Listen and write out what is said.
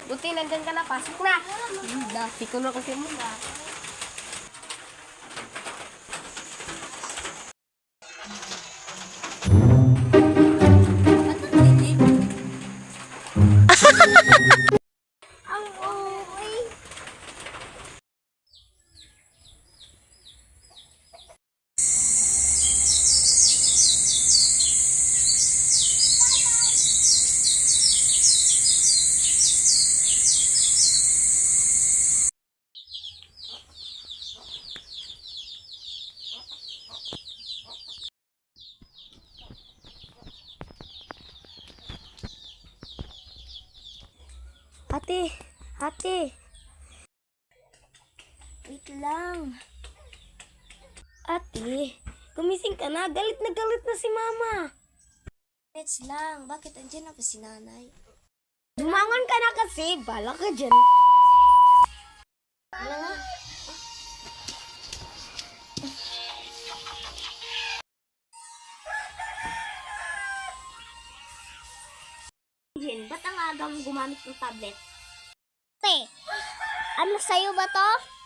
Buti, nandyan ka na. Pasok na. Dati ko na kasi mo. Ang okay. Ate, ate. Wait lang. Ate, gumising ka na. Galit na si mama. Minutes lang. Bakit andyan na pa si nanay? Bumangon ka na kasi. Bala ka dyan. Wala nga. Ba't ang aga mo gumamit ng tablet? Te, ano sa'yo ba to?